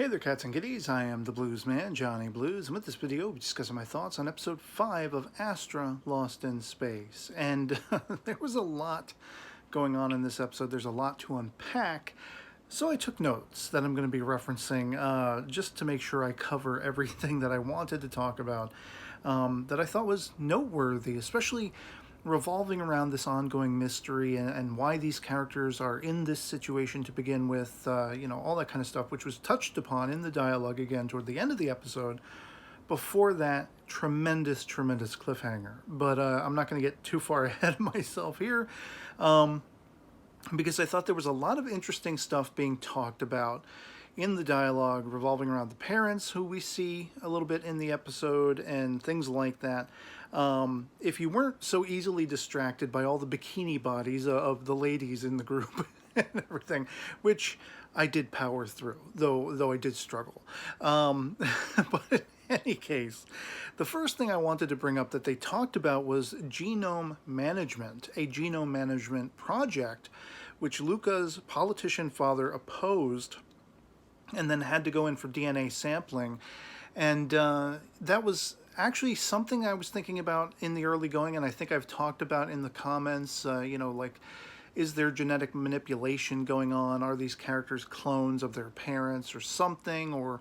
Hey there, cats and kitties. I am the Blues Man, Johnny Blues, and with this video, we'll be discussing my thoughts on episode 5 of Astra Lost in Space. And there was a lot going on in this episode. There's a lot to unpack. So I took notes that I'm going to be referencing just to make sure I cover everything that I wanted to talk about that I thought was noteworthy, especially revolving around this ongoing mystery and why these characters are in this situation to begin with, all that kind of stuff, which was touched upon in the dialogue again toward the end of the episode. Before that, tremendous cliffhanger. But I'm not going to get too far ahead of myself here because I thought there was a lot of interesting stuff being talked about in the dialogue revolving around the parents who we see a little bit in the episode and things like that. If you weren't so easily distracted by all the bikini bodies of the ladies in the group and everything, which I did power through, though I did struggle. But in any case, the first thing I wanted to bring up that they talked about was genome management, a genome management project, which Luca's politician father opposed and then had to go in for DNA sampling. And that was actually something I was thinking about in the early going, and I think I've talked about in the comments, is there genetic manipulation going on? Are these characters clones of their parents or something? Or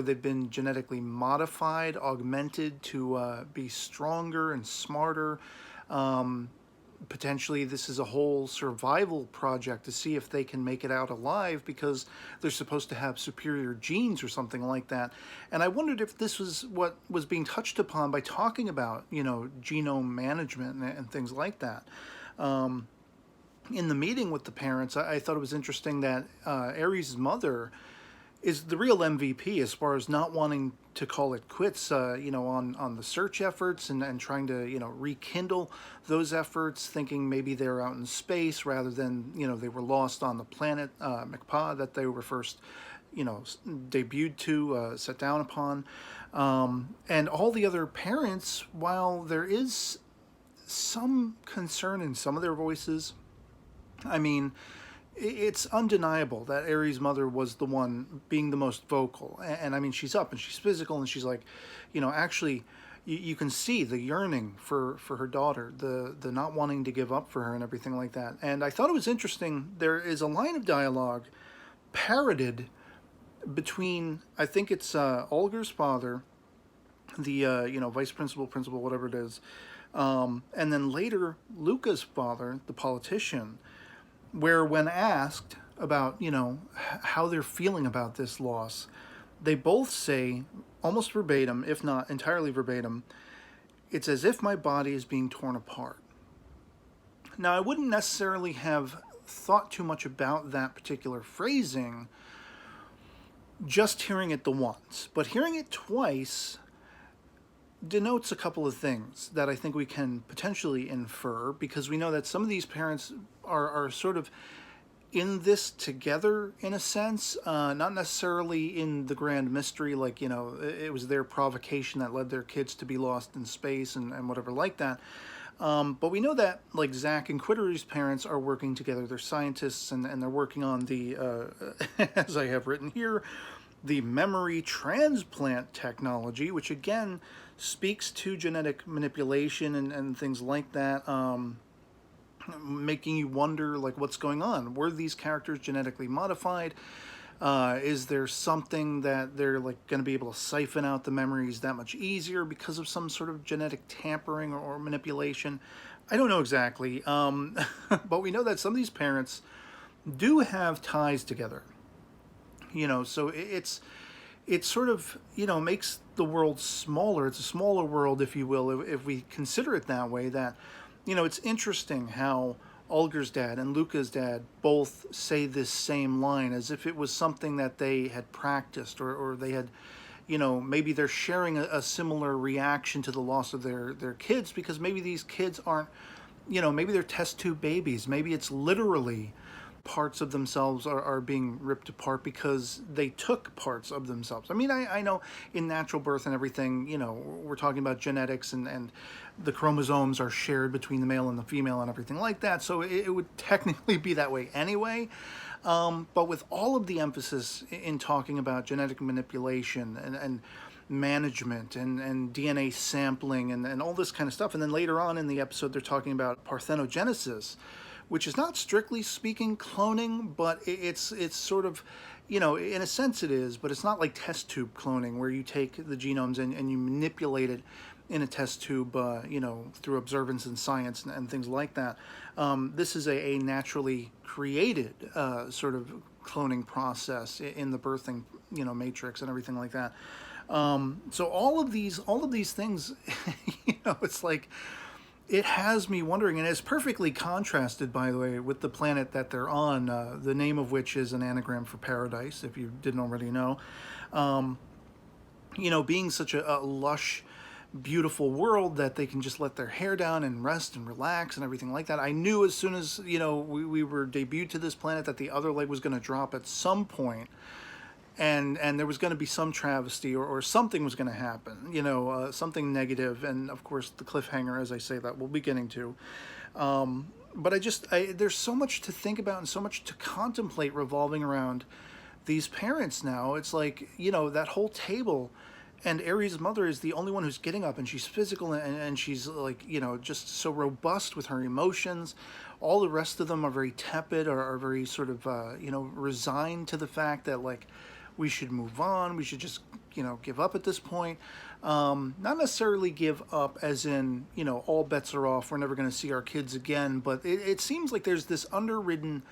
they've been genetically modified, augmented to be stronger and smarter? Potentially this is a whole survival project to see if they can make it out alive because they're supposed to have superior genes or something like that. And I wondered if this was what was being touched upon by talking about, genome management and things like that. In the meeting with the parents, I thought it was interesting that Ares' mother is the real MVP as far as not wanting to call it quits, on the search efforts and trying to, rekindle those efforts, thinking maybe they're out in space rather than, they were lost on the planet McPa that they were first, debuted to, set down upon. And all the other parents, while there is some concern in some of their voices, I mean, it's undeniable that Ares' mother was the one being the most vocal. And I mean, she's up and she's physical and she's like, actually, you can see the yearning for her daughter, the not wanting to give up for her and everything like that. And I thought it was interesting. There is a line of dialogue parroted between, I think it's Olger's father, the, vice principal, whatever it is, and then later Luca's father, the politician, where when asked about, how they're feeling about this loss, they both say, almost verbatim, if not entirely verbatim, it's as if my body is being torn apart. Now, I wouldn't necessarily have thought too much about that particular phrasing just hearing it the once, but hearing it twice denotes a couple of things that I think we can potentially infer, because we know that some of these parents are sort of in this together in a sense, not necessarily in the grand mystery, like, it was their provocation that led their kids to be lost in space and whatever like that. But we know that, like, Zach and Quittery's parents are working together. They're scientists and they're working on the, as I have written here, the memory transplant technology, which again speaks to genetic manipulation and things like that, making you wonder, like, what's going on? Were these characters genetically modified? Is there something that they're, like, going to be able to siphon out the memories that much easier because of some sort of genetic tampering or manipulation? I don't know exactly, but we know that some of these parents do have ties together. So it's sort of, makes the world smaller. It's a smaller world, if you will, if we consider it that way. That, it's interesting how Olger's dad and Luca's dad both say this same line as if it was something that they had practiced or they had, maybe they're sharing a similar reaction to the loss of their kids, because maybe these kids aren't, maybe they're test tube babies. Maybe it's literally parts of themselves are being ripped apart because they took parts of themselves. I mean, I know in natural birth and everything, we're talking about genetics, and the chromosomes are shared between the male and the female and everything like that. So it would technically be that way anyway. But with all of the emphasis in talking about genetic manipulation and management and DNA sampling and all this kind of stuff, and then later on in the episode they're talking about parthenogenesis, which is not strictly speaking cloning, but it's sort of, in a sense it is, but it's not like test tube cloning where you take the genomes and you manipulate it in a test tube, through observance and science and things like that. This is a naturally created sort of cloning process in the birthing, matrix and everything like that. So all of these things, it's like, it has me wondering, and it's perfectly contrasted, by the way, with the planet that they're on, the name of which is an anagram for paradise, if you didn't already know. Being such a lush, beautiful world that they can just let their hair down and rest and relax and everything like that. I knew as soon as, we were debuted to this planet that the other leg was going to drop at some point. And there was going to be some travesty or something was going to happen, something negative. And of course, the cliffhanger, as I say, that we'll be getting to. But there's so much to think about and so much to contemplate revolving around these parents now. It's like, that whole table, and Aries' mother is the only one who's getting up, and she's physical and she's like, just so robust with her emotions. All the rest of them are very tepid, or are very sort of, resigned to the fact that, like, we should move on. We should just, give up at this point. Not necessarily give up as in, all bets are off. We're never going to see our kids again. But it seems like there's this underwritten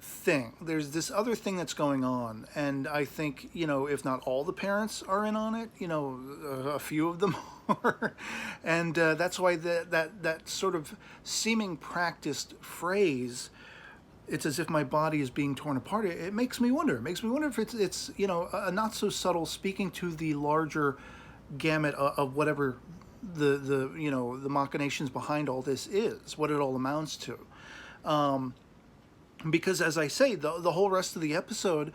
thing. There's this other thing that's going on. And I think, if not all the parents are in on it, a few of them are. And that's why that sort of seeming practiced phrase, it's as if my body is being torn apart. It makes me wonder. It makes me wonder if it's a not so subtle speaking to the larger gamut of whatever the machinations behind all this is, what it all amounts to. Because as I say, the whole rest of the episode,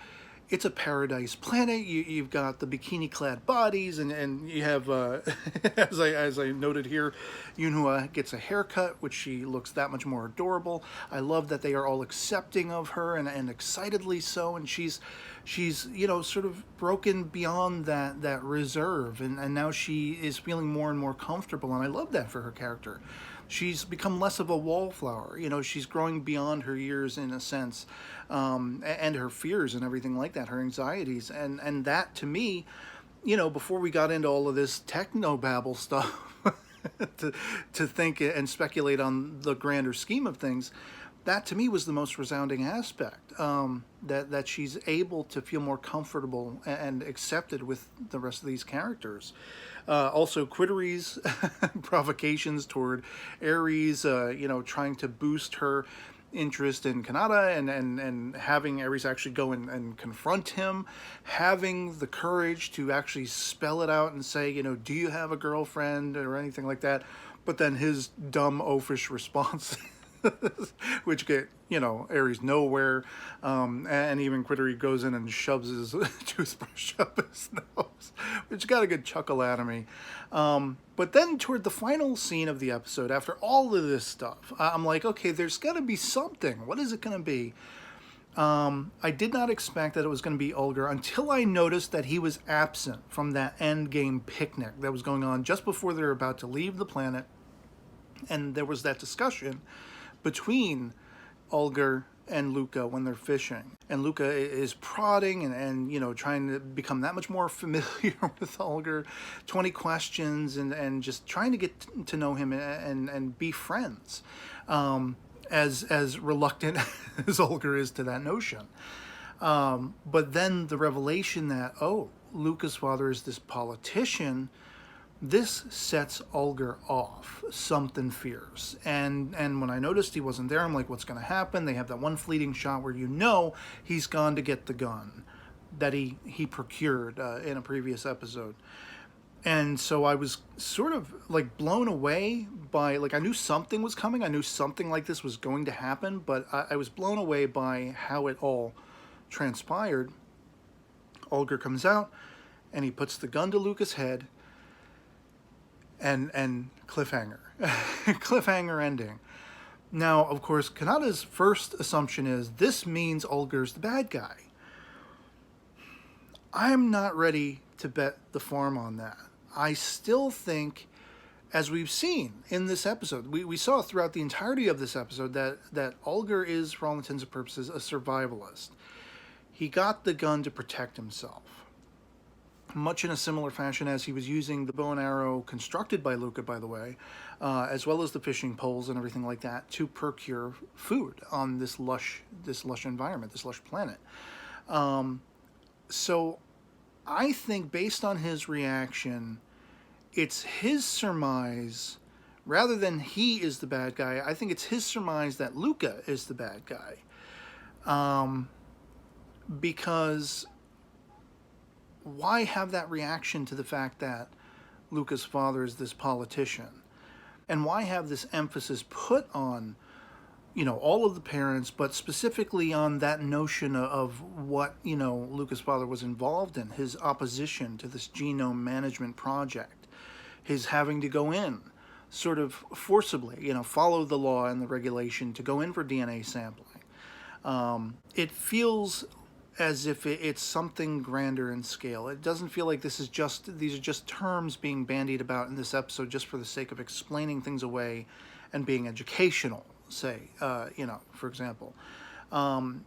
it's a paradise planet. You've got the bikini-clad bodies, and you have, as I noted here, Yunhua gets a haircut, which she looks that much more adorable. I love that they are all accepting of her, and excitedly so, and she's sort of broken beyond that reserve, and now she is feeling more and more comfortable, and I love that for her character. She's become less of a wallflower. She's growing beyond her years in a sense, and her fears and everything like that, her anxieties. And that, to me, before we got into all of this techno-babble stuff, to think and speculate on the grander scheme of things, that to me was the most resounding aspect, that she's able to feel more comfortable and accepted with the rest of these characters. Also, Quittery's provocations toward Aries, trying to boost her interest in Kanata, and having Aries actually go and confront him, having the courage to actually spell it out and say, do you have a girlfriend or anything like that? But then his dumb, oafish response, which get, Aries nowhere, and even Quittery goes in and shoves his toothbrush up his nose, which got a good chuckle out of me. But then toward the final scene of the episode, after all of this stuff, I'm like, okay, there's got to be something. What is it going to be? I did not expect that it was going to be Ulgar until I noticed that he was absent from that endgame picnic that was going on just before they were about to leave the planet. And there was that discussion between Ulgar and Luca when they're fishing. And Luca is prodding and trying to become that much more familiar with Ulgar, 20 questions, and just trying to get to know him and be friends, as reluctant as Ulgar is to that notion. But then the revelation that, Luca's father is this politician, this sets Ulgar off something fierce. And when I noticed he wasn't there, I'm like, what's going to happen? They have that one fleeting shot where he's gone to get the gun that he procured in a previous episode. And so I was sort of like blown away by, like, I knew something was coming. I knew something like this was going to happen, but I was blown away by how it all transpired. Olger comes out and he puts the gun to Luca's head, and cliffhanger. Cliffhanger ending. Now, of course, Kanata's first assumption is this means Olger's the bad guy. I'm not ready to bet the farm on that. I still think, as we've seen in this episode, we saw throughout the entirety of this episode that Olger is, for all intents and purposes, a survivalist. He got the gun to protect himself, much in a similar fashion as he was using the bow and arrow constructed by Luca, by the way, as well as the fishing poles and everything like that, to procure food on this lush environment, this lush planet. So I think, based on his reaction, it's his surmise, rather than he is the bad guy, I think it's his surmise that Luca is the bad guy. Because why have that reaction to the fact that Luca's father is this politician? And why have this emphasis put on, all of the parents, but specifically on that notion of what, Luca's father was involved in, his opposition to this genome management project, his having to go in sort of forcibly, follow the law and the regulation to go in for DNA sampling. It feels as if it's something grander in scale. It doesn't feel like these are just terms being bandied about in this episode just for the sake of explaining things away and being educational, say, for example.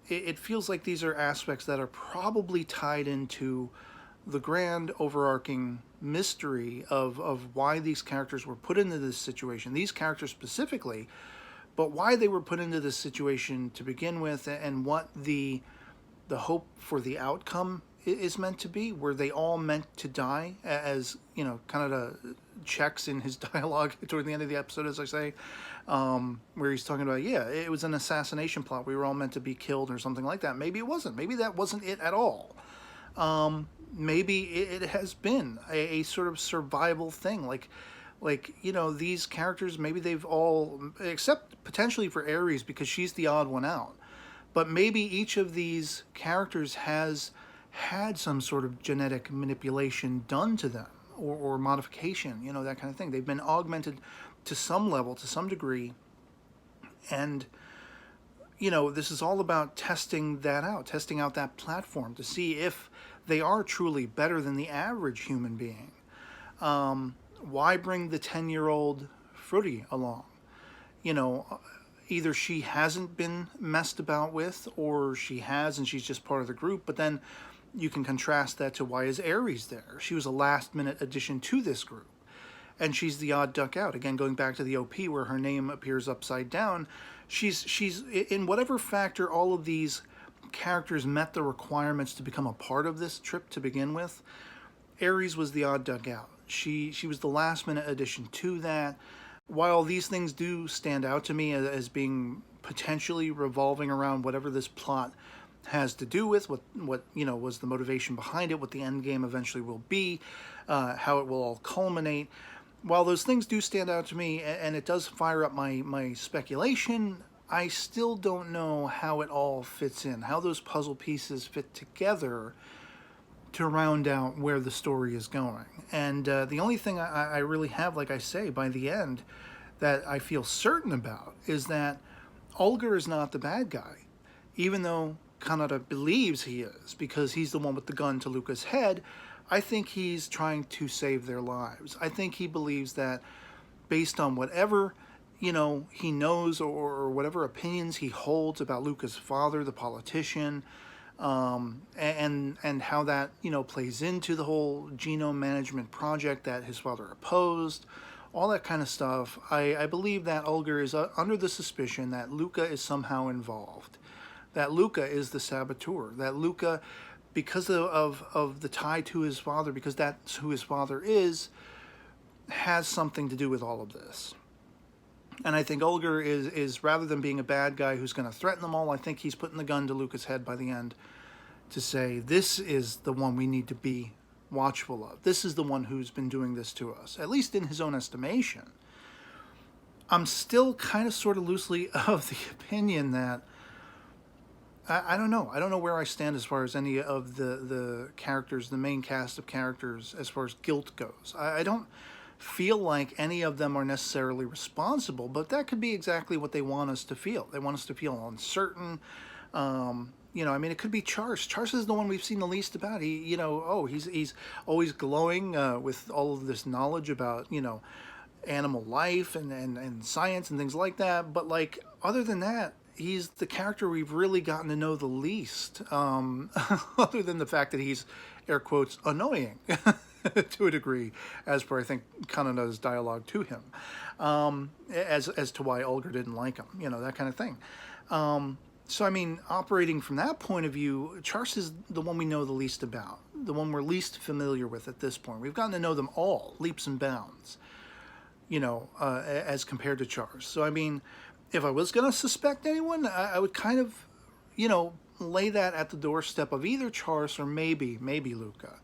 It feels like these are aspects that are probably tied into the grand overarching mystery of why these characters were put into this situation, these characters specifically, but why they were put into this situation to begin with, and what the hope for the outcome is meant to be. Were they all meant to die, as Kanata checks in his dialogue toward the end of the episode, as I say, where he's talking about, it was an assassination plot, we were all meant to be killed or something like that. Maybe it wasn't. Maybe that wasn't it at all. Maybe it has been a sort of survival thing, like these characters, maybe they've all, except potentially for Ares, because she's the odd one out, but maybe each of these characters has had some sort of genetic manipulation done to them, or modification, that kind of thing. They've been augmented to some level, to some degree, and this is all about testing that out, testing out that platform to see if they are truly better than the average human being. Why bring the 10-year-old Fruity along? Either she hasn't been messed about with, or she has and she's just part of the group. But then you can contrast that to, why is Ares there? She was a last-minute addition to this group, and she's the odd duck out. Again, going back to the OP where her name appears upside down, she's in whatever factor all of these characters met the requirements to become a part of this trip to begin with. Ares was the odd duck out. She was the last-minute addition to that. While these things do stand out to me as being potentially revolving around whatever this plot has to do with, what was the motivation behind it, what the end game eventually will be, how it will all culminate, while those things do stand out to me, and it does fire up my speculation, I still don't know how it all fits in, how those puzzle pieces fit together to round out where the story is going. And the only thing I really have, like I say, by the end, that I feel certain about is that Olger is not the bad guy, even though Kanata believes he is, because he's the one with the gun to Luca's head. I think he's trying to save their lives. I think he believes that, based on whatever he knows, or whatever opinions he holds about Luca's father, the politician, and how that plays into the whole genome management project that his father opposed, all that kind of stuff. I believe that Olger is under the suspicion that Luca is somehow involved, that Luca is the saboteur, that Luca, because of the tie to his father, because that's who his father is, has something to do with all of this. And I think Olger is rather than being a bad guy who's going to threaten them all, I think he's putting the gun to Luca's head by the end to say, this is the one we need to be watchful of. This is the one who's been doing this to us, at least in his own estimation. I'm still kind of sort of loosely of the opinion that I don't know. I don't know where I stand as far as any of the characters, the main cast of characters, as far as guilt goes. I don't feel like any of them are necessarily responsible, but that could be exactly what they want us to feel. They want us to feel uncertain. You know, I mean, it could be Charse. Charse is the one we've seen the least about. He's always glowing with all of this knowledge about, animal life and science and things like that. But, like, other than that, he's the character we've really gotten to know the least, other than the fact that he's, air quotes, annoying to a degree, as per, I think, Kanata's dialogue to him, as to why Olga didn't like him, that kind of thing. So, I mean, operating from that point of view, Charse is the one we know the least about, the one we're least familiar with at this point. We've gotten to know them all, leaps and bounds, as compared to Charse. So, I mean, if I was going to suspect anyone, I would kind of, lay that at the doorstep of either Charse or maybe Luca.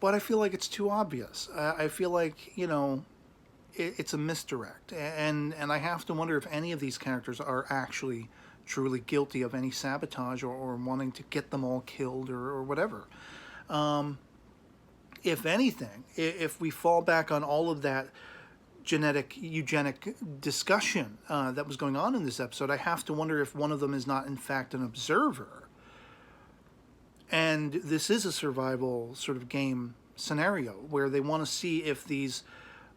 But I feel like it's too obvious. I feel like, it's a misdirect. And I have to wonder if any of these characters are actually truly guilty of any sabotage or wanting to get them all killed or whatever. If anything, if we fall back on all of that eugenic discussion that was going on in this episode, I have to wonder if one of them is not in fact an observer. And this is a survival sort of game scenario where they want to see if these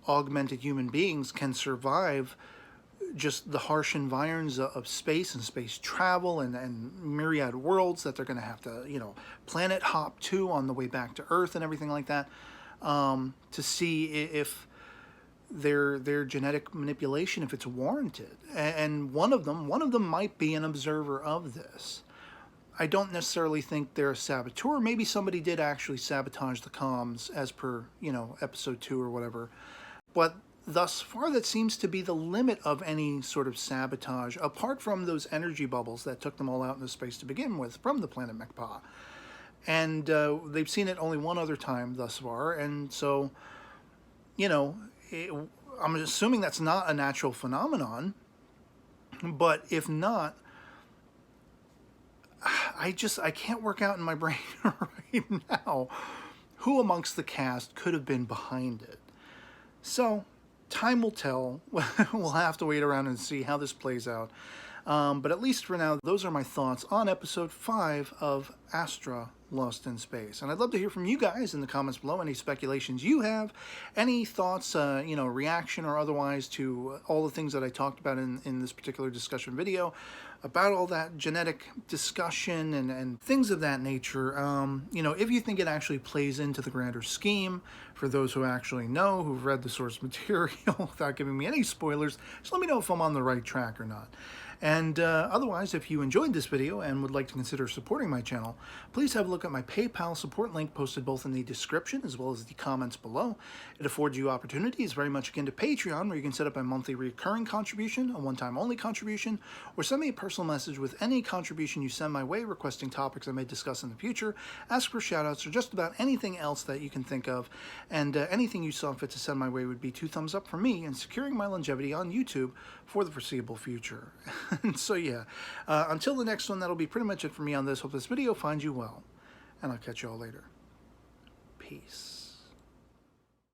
augmented human beings can survive just the harsh environs of space and space travel and myriad worlds that they're going to have to, planet hop to on the way back to Earth and everything like that, to see if their genetic manipulation, if it's warranted. And one of them might be an observer of this. I don't necessarily think they're a saboteur. Maybe somebody did actually sabotage the comms as per, episode 2 or whatever. But thus far, that seems to be the limit of any sort of sabotage, apart from those energy bubbles that took them all out into space to begin with from the planet Mekpa. And they've seen it only one other time thus far. And so, I'm assuming that's not a natural phenomenon. But if not, I can't work out in my brain right now who amongst the cast could have been behind it. So, time will tell. We'll have to wait around and see how this plays out. But at least for now, those are my thoughts on episode 5 of Astra Lost in Space. And I'd love to hear from you guys in the comments below, any speculations you have, any thoughts, reaction or otherwise to all the things that I talked about in this particular discussion video, about all that genetic discussion and things of that nature. If you think it actually plays into the grander scheme, for those who actually know, who've read the source material without giving me any spoilers, just let me know if I'm on the right track or not. And otherwise, if you enjoyed this video and would like to consider supporting my channel, please have a look at my PayPal support link posted both in the description as well as the comments below. It affords you opportunities very much akin to Patreon, where you can set up a monthly recurring contribution, a one-time only contribution, or send me a personal message with any contribution you send my way requesting topics I may discuss in the future, ask for shoutouts, or just about anything else that you can think of. And anything you saw fit to send my way would be 2 thumbs up for me in securing my longevity on YouTube for the foreseeable future. And so yeah, until the next one, that'll be pretty much it for me on this. Hope this video finds you well, and I'll catch you all later. Peace.